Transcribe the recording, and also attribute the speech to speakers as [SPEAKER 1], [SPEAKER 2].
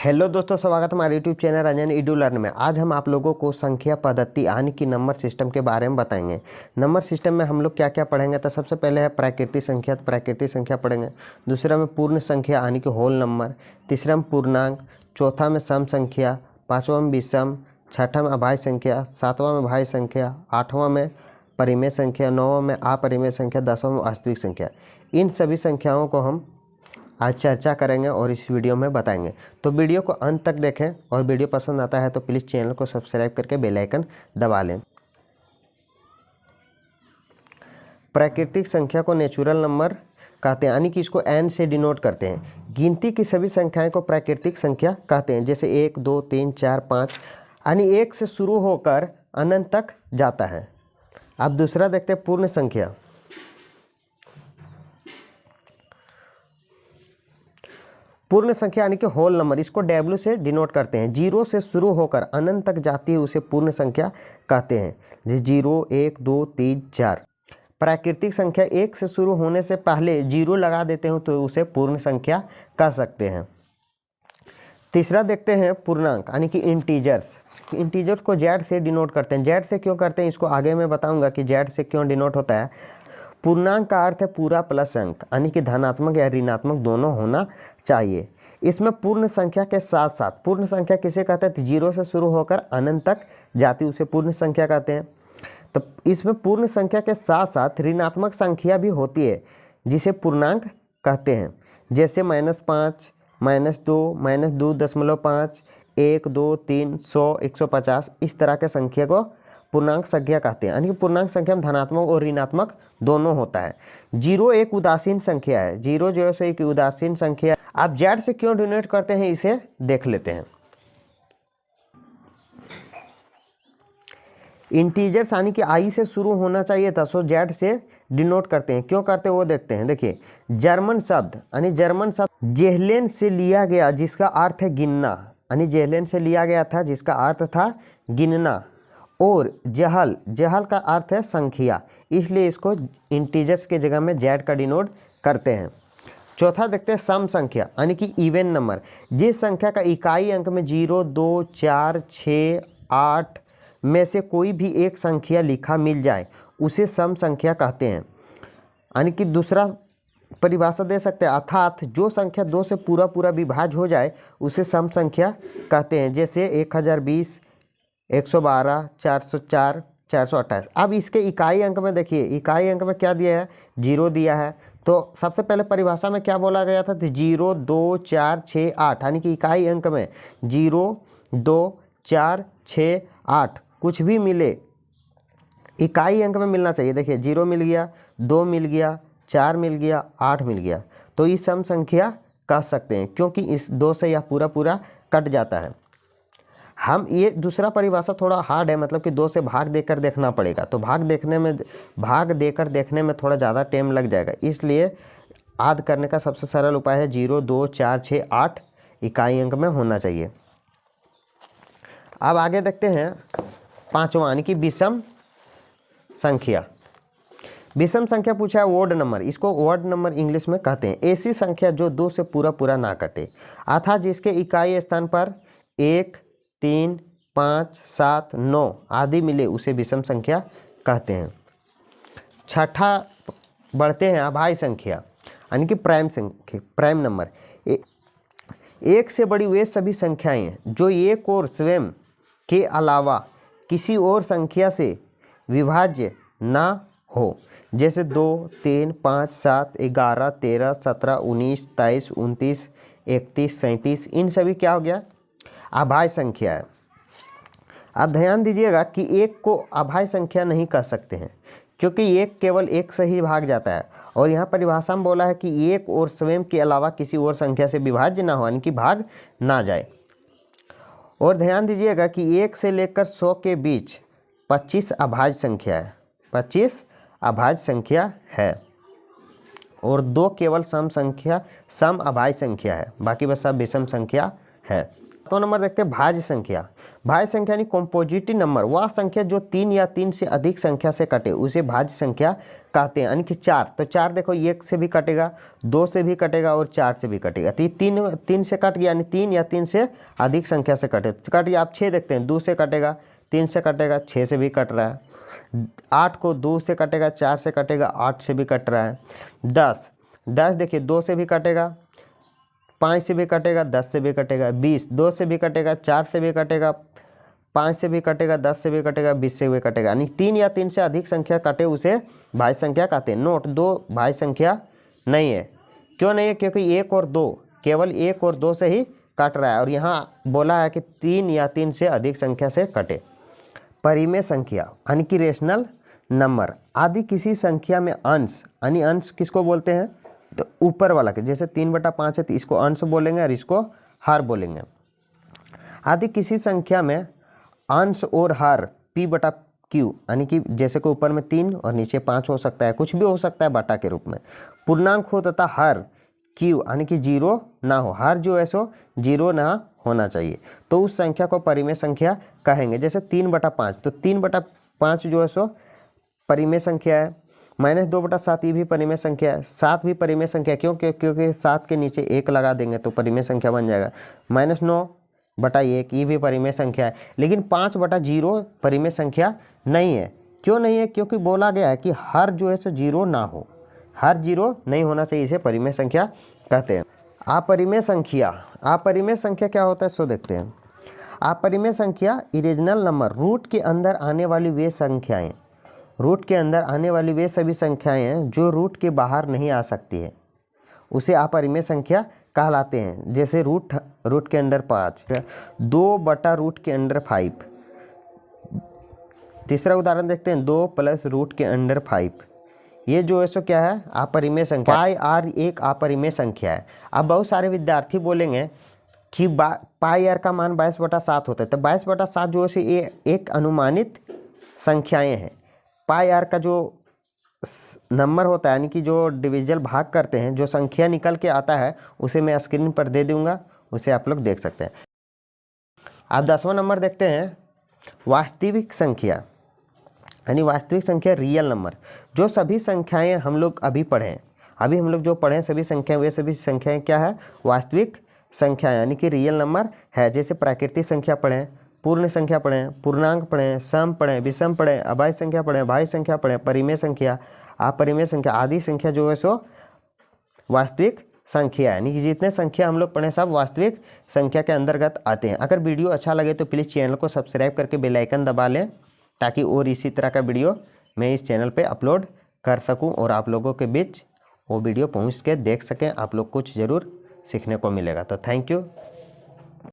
[SPEAKER 1] Hello दोस्तों, स्वागत है हमारे YouTube channel Ranjan Edu learn में। आज हम आप लोगों को संख्या पद्धति यानी कि नंबर सिस्टम के बारे में बताएंगे। नंबर सिस्टम में हम लोग क्या क्या पढ़ेंगे, तो सबसे पहले है प्राकृतिक संख्या, तो प्राकृतिक संख्या पढ़ेंगे। दूसरा में पूर्ण संख्या यानी कि होल नंबर। तीसरा में पूर्णांक। चौथा में सम संख्या। पाँचवा में विषम। छठा में अभाज्य संख्या। सातवां में भाज्य संख्या। आठवां में परिमेय संख्या। नौवां में अपरिमेय संख्या। दसवां में वास्तविक संख्या। इन सभी संख्याओं को हम आज चर्चा करेंगे और इस वीडियो में बताएंगे। तो वीडियो को अंत तक देखें और वीडियो पसंद आता है तो प्लीज़ चैनल को सब्सक्राइब करके बेल आइकन दबा लें। प्राकृतिक संख्या को नेचुरल नंबर कहते हैं, यानी कि इसको n से डिनोट करते हैं। गिनती की सभी संख्याएं को प्राकृतिक संख्या कहते हैं, जैसे 1, 2, 3, 4, 5, यानी 1 से शुरू होकर अनंत तक जाता है। अब दूसरा देखते हैं पूर्ण संख्या। पूर्ण संख्या यानी कि होल नंबर, इसको W से डिनोट करते हैं। 0 से शुरू होकर अनंत तक जाती है उसे पूर्ण संख्या कहते हैं, जैसे 0, 1, 2, 3, 4। प्राकृतिक संख्या 1 से शुरू होने से पहले 0 लगा देते हो तो उसे पूर्ण संख्या कह सकते हैं। तीसरा देखते हैं पूर्णांक यानी कि इंटीजर्स। इंटीजर्स को Z से डिनोट करते हैं। Z से क्यों करते हैं इसको आगे मैं बताऊंगा कि Z से क्यों डिनोट होता है। पूर्णांक का अर्थ है पूरा प्लस अंक, यानी कि धनात्मक या ऋणात्मक दोनों होना चाहिए। इसमें पूर्ण संख्या के साथ साथ, पूर्ण संख्या किसे कहते हैं, 0 से शुरू होकर अनंत तक जाती उसे पूर्ण संख्या कहते हैं। तो इसमें पूर्ण संख्या के साथ साथ ऋणात्मक संख्या भी होती है जिसे पूर्णांक कहते हैं, जैसे -5, -2, -2.5, 1, 2, 3, 100, 150। इस तरह के संख्या को पूर्णांक संख्या कहते हैं, यानी कि पूर्णांक संख्या में धनात्मक और ऋणात्मक दोनों होता है। 0 एक उदासीन संख्या है। 0 जो है एक उदासीन संख्या। आप Z से क्यों डिनोट करते हैं इसे देख लेते हैं। इंटीजर्स यानी कि I से शुरू होना चाहिए था, सो Z से डिनोट करते हैं। क्यों करते हैं वो देखते हैं। देखिए, जर्मन शब्द यानी जर्मन शब्द जेहलेन से लिया गया जिसका अर्थ है गिनना, यानी जेहलेन से लिया गया था जिसका अर्थ था गिनना। और जहल का अर्थ है संख्या, इसलिए इसको इंटीजर्स के जगह में Z का डिनोट करते हैं। चौथा देखते हैं सम संख्या यानी कि इवन नंबर। जिस संख्या का इकाई अंक में 0, 2, 4, 6, 8 में से कोई भी एक संख्या लिखा मिल जाए उसे सम संख्या कहते हैं। यानी कि दूसरा परिभाषा दे सकते हैं, अर्थात जो संख्या 2 से पूरा विभाज्य हो जाए उसे सम संख्या कहते हैं, जैसे 1020, 112, 404, 428। अब इसके इकाई अंक में देखिए, इकाई अंक में क्या दिया है, 0 दिया है। तो सबसे पहले परिभाषा में क्या बोला गया था, 0, 2, 4, 6, 8, यानी कि इकाई अंक में 0, 2, 4, 6, 8 कुछ भी मिले इकाई अंक में मिलना चाहिए। देखिए 0 मिल गया, 2 मिल गया, 4 मिल गया, 8 मिल गया, तो ये सम संख्या कह सकते हैं, क्योंकि इस 2 से यह पूरा कट जाता है। हम ये दूसरा परिभाषा थोड़ा हार्ड है, मतलब कि 2 से भाग देकर देखना पड़ेगा, तो भाग देकर देखने में थोड़ा ज़्यादा टाइम लग जाएगा, इसलिए आद करने का सबसे सरल उपाय है 0, 2, 4, 6, 8 इकाई अंक में होना चाहिए। अब आगे देखते हैं पांचवा यानी कि विषम संख्या। विषम संख्या पूछा है ओड नंबर, इसको ओड नंबर इंग्लिश में कहते हैं। ऐसी संख्या जो 2 से पूरा ना कटे, अर्थात जिसके इकाई स्थान पर 1, 3, 5, 7, 9 आदि मिले उसे विषम संख्या कहते हैं। छठा बढ़ते हैं अभाज्य संख्या यानी कि प्राइम नंबर। एक से बड़ी वे सभी संख्याएं हैं जो एक और स्वयं के अलावा किसी और संख्या से विभाज्य ना हो, जैसे 2, 3, 5, 7, 11, 13, 17, 19, 23, 29, 31, 37, इन सभी क्या हो गया, अभाज्य संख्या है। अब ध्यान दीजिएगा कि एक को अभाज्य संख्या नहीं कह सकते हैं, क्योंकि एक केवल एक से ही भाग जाता है, और यहाँ परिभाषा में बोला है कि एक और स्वयं के अलावा किसी और संख्या से विभाज्य ना हो, यानी कि भाग ना जाए। और ध्यान दीजिएगा कि 1 से लेकर 100 के बीच 25 अभाज्य संख्या है, 25 अभाज्य संख्या है, और 2 केवल सम अभाज्य संख्या है, बाकी बस सब विषम संख्या है। तो नंबर देखते हैं भाज्य संख्या। भाज्य संख्या यानी कॉम्पोजिटिव नंबर, वह संख्या जो 3 या 3 से अधिक संख्या से कटे उसे भाज्य संख्या कहते हैं, यानी कि 4। तो 4 देखो 1 से भी कटेगा, 2 से भी कटेगा और 4 से भी कटेगा। तो ये 3 से कट गया, यानी 3 या 3 से अधिक संख्या से कटे कट गया। आप 6 देखते हैं, 2 से कटेगा, 3 से कटेगा, 6 से भी कट रहा है। 8 को 2 से कटेगा, 4 से कटेगा, 8 से भी कट रहा है। 10 देखिए 2 से भी कटेगा, 5 से भी कटेगा, 10 से भी कटेगा। 20 2 से भी कटेगा, 4 से भी कटेगा, 5 से भी कटेगा, 10 से भी कटेगा, 20 से भी कटेगा। यानी 3 या 3 से अधिक संख्या कटे उसे भाज्य संख्या कहते हैं। नोट, 2 भाज्य संख्या नहीं है। क्यों नहीं है? क्योंकि 1 और 2, केवल 1 और 2 से ही कट रहा है, और यहाँ बोला है कि 3 या 3 से अधिक संख्या से कटे। परिमेय संख्या यानी कि रेशनल नंबर आदि किसी संख्या में अंश, यानी अंश किसको बोलते हैं? तो ऊपर वाला के, जैसे 3/5 है तो इसको अंश बोलेंगे और इसको हर बोलेंगे। आदि किसी संख्या में अंश और हर p/q, यानी कि जैसे कि ऊपर में 3 और नीचे 5 हो सकता है, कुछ भी हो सकता है बटा के रूप में। पूर्णांक हो तथा हर q यानी कि 0 ना हो, हर जो है सो 0 ना होना चाहिए, तो उस संख्या को परिमेय संख्या कहेंगे। जैसे 3/5, तो 3/5 जो है सो परिमेय संख्या है। -2/7 ये भी परिमेय संख्या है। 7 भी परिमेय संख्या, क्योंकि 7 के नीचे 1 लगा देंगे तो परिमेय संख्या बन जाएगा। -9/1 ये भी परिमेय संख्या है। लेकिन 5/0 परिमेय संख्या नहीं है। क्यों नहीं है? क्योंकि बोला गया है कि हर जो है सो 0 ना हो, हर 0 नहीं होना चाहिए, इसे परिमेय संख्या कहते हैं। अपरिमेय संख्या, अपरिमेय संख्या क्या होता है सो देखते हैं। अपरिमेय संख्या इरेजनल नंबर, रूट के अंदर आने वाली वे संख्याएं, रूट के अंदर आने वाली वे सभी संख्याएं हैं जो रूट के बाहर नहीं आ सकती है, उसे अपरिमेय संख्या कहलाते हैं। जैसे रूट के अंदर 5, 2/रूट के अंदर 5। तीसरा उदाहरण देखते हैं, 2 + रूट के अंदर 5। ये जो है सो क्या है? अपरिमेय संख्या। πr एक अपरिमेय संख्या है। अब बहुत सारे विद्यार्थी बोलेंगे कि πr का मान 22/7 होता है, तो 22/7 जो है सो ये एक अनुमानित संख्याएं हैं। πr का जो नंबर होता है, यानी कि जो डिविजल भाग करते हैं, जो संख्या निकल के आता है, उसे मैं स्क्रीन पर दे दूंगा, उसे आप लोग देख सकते हैं। अब 10वां नंबर देखते हैं, वास्तविक संख्या, यानी वास्तविक संख्या रियल नंबर। जो सभी संख्याएं हम लोग अभी पढ़ें, अभी हम लोग जो पढ़ें सभी संख्याएं, वे सभी संख्याएं क्या है? वास्तविक संख्या, यानी कि रियल नंबर है। जैसे प्राकृतिक संख्या पढ़ें, पूर्ण संख्या पढ़ें, पूर्णांक पढ़ें, सम पढ़ें, विषम पढ़ें, अभाज्य संख्या पढ़ें, भाज्य संख्या पढ़ें, परिमेय संख्या, अपरिमेय संख्या आदि संख्या जो है सो वास्तविक संख्या है। यानी कि जितने संख्या हम लोग पढ़ें सब वास्तविक संख्या के अंतर्गत आते हैं। अगर वीडियो अच्छा लगे तो प्लीज़ चैनल को सब्सक्राइब करके बेल आइकन दबा लें, ताकि और इसी तरह का वीडियो मैं इस चैनल पे अपलोड कर सकूं और आप लोगों के बीच वो वीडियो पहुंच के देख सकें। आप लोग कुछ ज़रूर सीखने को मिलेगा। तो थैंक यू।